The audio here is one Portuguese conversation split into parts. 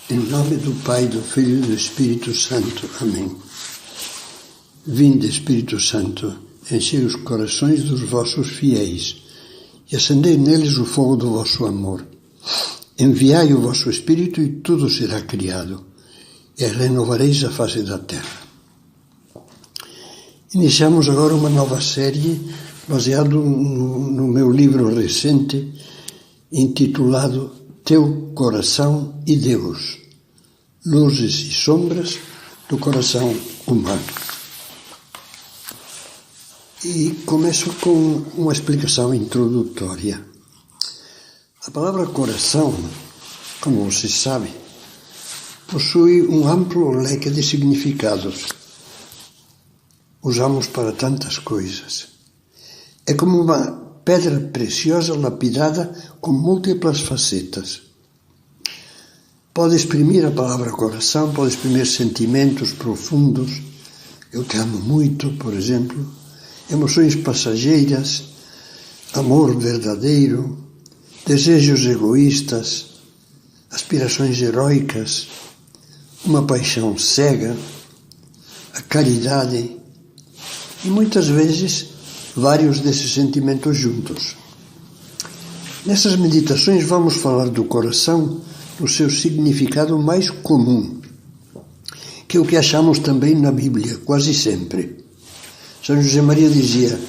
Em nome do Pai, do Filho e do Espírito Santo. Amém. Vinde, Espírito Santo, enchei os corações dos vossos fiéis e acendei neles o fogo do vosso amor. Enviai o vosso Espírito e tudo será criado, e renovareis a face da terra. Iniciamos agora uma nova série baseado no meu livro recente intitulado Teu Coração e Deus, Luzes e Sombras do Coração Humano. E começo com uma explicação introdutória. A palavra coração, como você sabe, possui um amplo leque de significados. Usamos para tantas coisas. É como uma pedra preciosa lapidada com múltiplas facetas. Pode exprimir a palavra coração, pode exprimir sentimentos profundos. Eu te amo muito, por exemplo. Emoções passageiras, amor verdadeiro, desejos egoístas, aspirações heróicas, uma paixão cega, a caridade e muitas vezes vários desses sentimentos juntos. Nessas meditações vamos falar do coração no seu significado mais comum, que é o que achamos também na Bíblia, quase sempre. São José Maria dizia: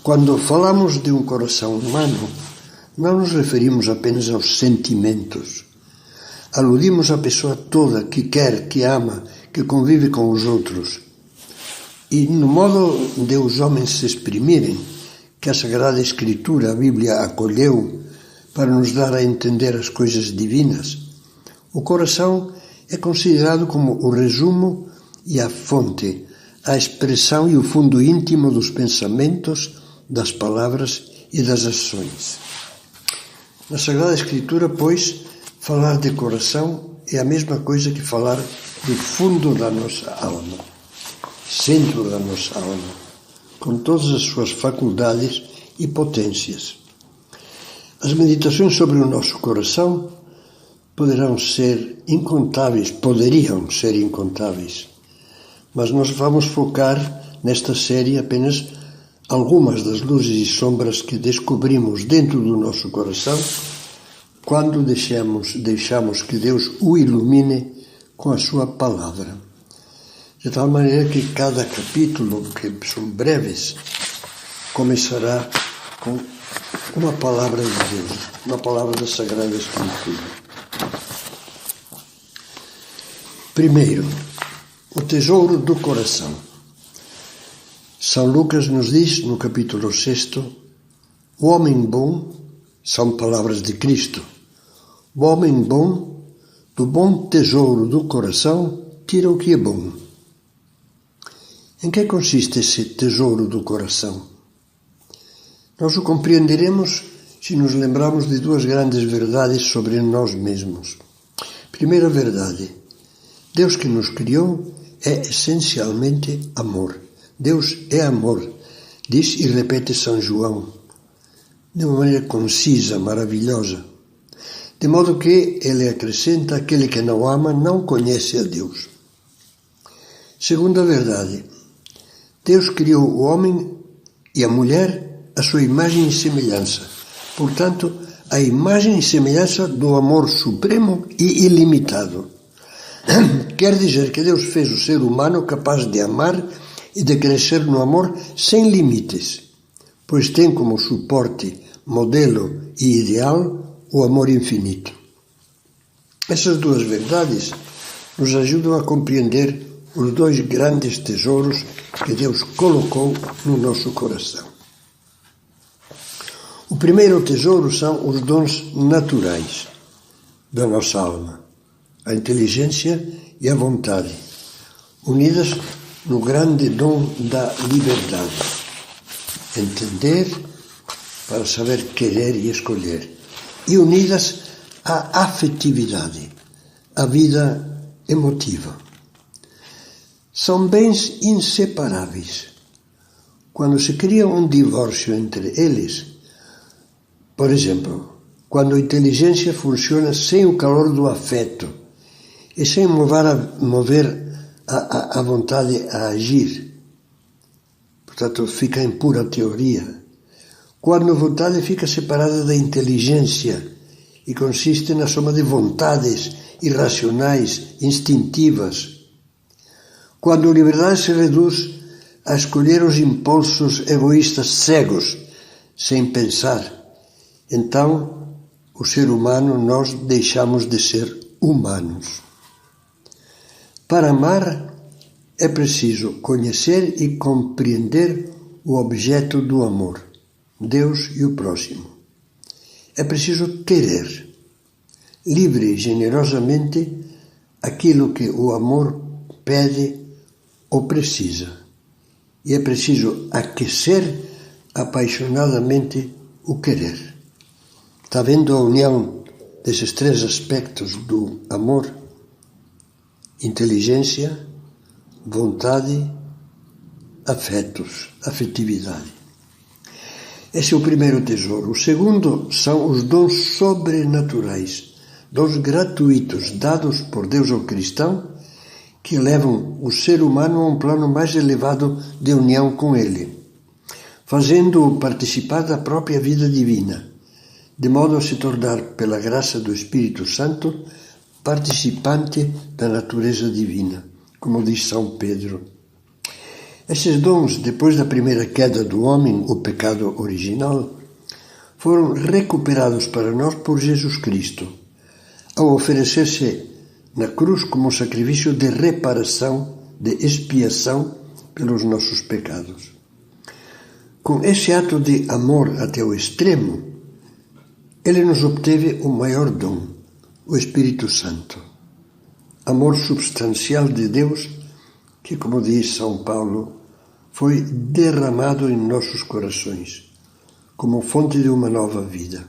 quando falamos de um coração humano, não nos referimos apenas aos sentimentos. Aludimos à pessoa toda que quer, que ama, que convive com os outros. E no modo de os homens se exprimirem, que a Sagrada Escritura, a Bíblia, acolheu para nos dar a entender as coisas divinas, o coração é considerado como o resumo e a fonte, a expressão e o fundo íntimo dos pensamentos, das palavras e das ações. Na Sagrada Escritura, pois, falar de coração é a mesma coisa que falar do fundo da nossa alma, centro da nossa alma, com todas as suas faculdades e potências. As meditações sobre o nosso coração poderiam ser incontáveis, mas nós vamos focar nesta série apenas algumas das luzes e sombras que descobrimos dentro do nosso coração quando deixamos que Deus o ilumine com a sua palavra. De tal maneira que cada capítulo, que são breves, começará com uma palavra de Deus, uma palavra da Sagrada Escritura. Primeiro, o tesouro do coração. São Lucas nos diz, no capítulo 6, o homem bom, são palavras de Cristo, o homem bom, do bom tesouro do coração, tira o que é bom. Em que consiste esse tesouro do coração? Nós o compreenderemos se nos lembrarmos de duas grandes verdades sobre nós mesmos. Primeira verdade: Deus que nos criou é essencialmente amor. Deus é amor, diz e repete São João, de uma maneira concisa, maravilhosa. De modo que ele acrescenta: aquele que não ama não conhece a Deus. Segunda verdade: Deus criou o homem e a mulher à sua imagem e semelhança. Portanto, a imagem e semelhança do amor supremo e ilimitado. Quer dizer que Deus fez o ser humano capaz de amar e de crescer no amor sem limites, pois tem como suporte, modelo e ideal o amor infinito. Essas duas verdades nos ajudam a compreender os dois grandes tesouros que Deus colocou no nosso coração. O primeiro tesouro são os dons naturais da nossa alma, a inteligência e a vontade, unidas no grande dom da liberdade. Entender para saber querer e escolher, e unidas à afetividade, à vida emotiva. São bens inseparáveis. Quando se cria um divórcio entre eles, por exemplo, quando a inteligência funciona sem o calor do afeto e sem mover a vontade a agir. Portanto, fica em pura teoria. Quando a vontade fica separada da inteligência e consiste na soma de vontades irracionais, instintivas. Quando a liberdade se reduz a escolher os impulsos egoístas cegos, sem pensar, então o ser humano, nós deixamos de ser humanos. Para amar é preciso conhecer e compreender o objeto do amor, Deus e o próximo. É preciso querer, livre e generosamente, aquilo que o amor pede ou precisa. E é preciso aquecer apaixonadamente o querer. Está vendo a união desses três aspectos do amor? Inteligência, vontade, afetos, afetividade. Esse é o primeiro tesouro. O segundo são os dons sobrenaturais, dons gratuitos dados por Deus ao cristão, que levam o ser humano a um plano mais elevado de união com Ele, fazendo-o participar da própria vida divina, de modo a se tornar, pela graça do Espírito Santo, participante da natureza divina, como diz São Pedro. Esses dons, depois da primeira queda do homem, o pecado original, foram recuperados para nós por Jesus Cristo, ao oferecer-se na cruz como sacrifício de reparação, de expiação pelos nossos pecados. Com esse ato de amor até o extremo, Ele nos obteve o maior dom, o Espírito Santo. Amor substancial de Deus que, como diz São Paulo, foi derramado em nossos corações, como fonte de uma nova vida,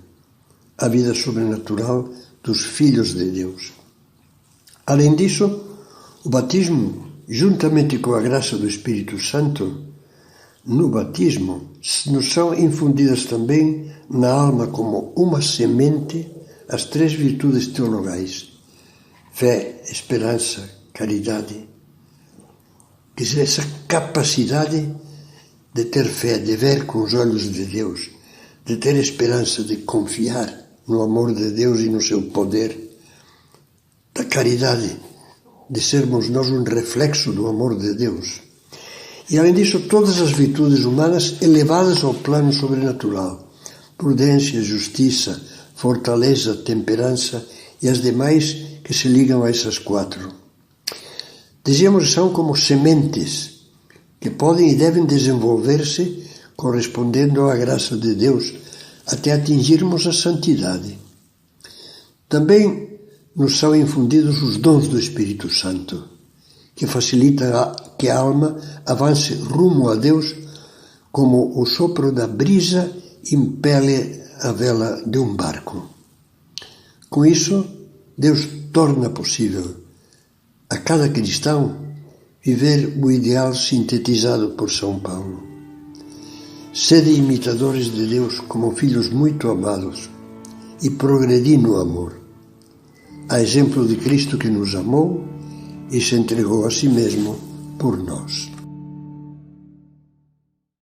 a vida sobrenatural dos filhos de Deus. Além disso, o batismo, juntamente com a graça do Espírito Santo, no batismo, nos são infundidas também na alma como uma semente as três virtudes teologais: fé, esperança, caridade. Quer dizer, essa capacidade de ter fé, de ver com os olhos de Deus, de ter esperança, de confiar no amor de Deus e no seu poder, da caridade, de sermos nós um reflexo do amor de Deus. E, além disso, todas as virtudes humanas elevadas ao plano sobrenatural: prudência, justiça, fortaleza, temperança e as demais que se ligam a essas quatro. Dizíamos que são como sementes que podem e devem desenvolver-se correspondendo à graça de Deus até atingirmos a santidade. Também nos são infundidos os dons do Espírito Santo, que facilitam que a alma avance rumo a Deus como o sopro da brisa impele a vela de um barco. Com isso, Deus torna possível a cada cristão viver o ideal sintetizado por São Paulo. Sede imitadores de Deus como filhos muito amados e progredi no amor, a exemplo de Cristo que nos amou e se entregou a si mesmo por nós.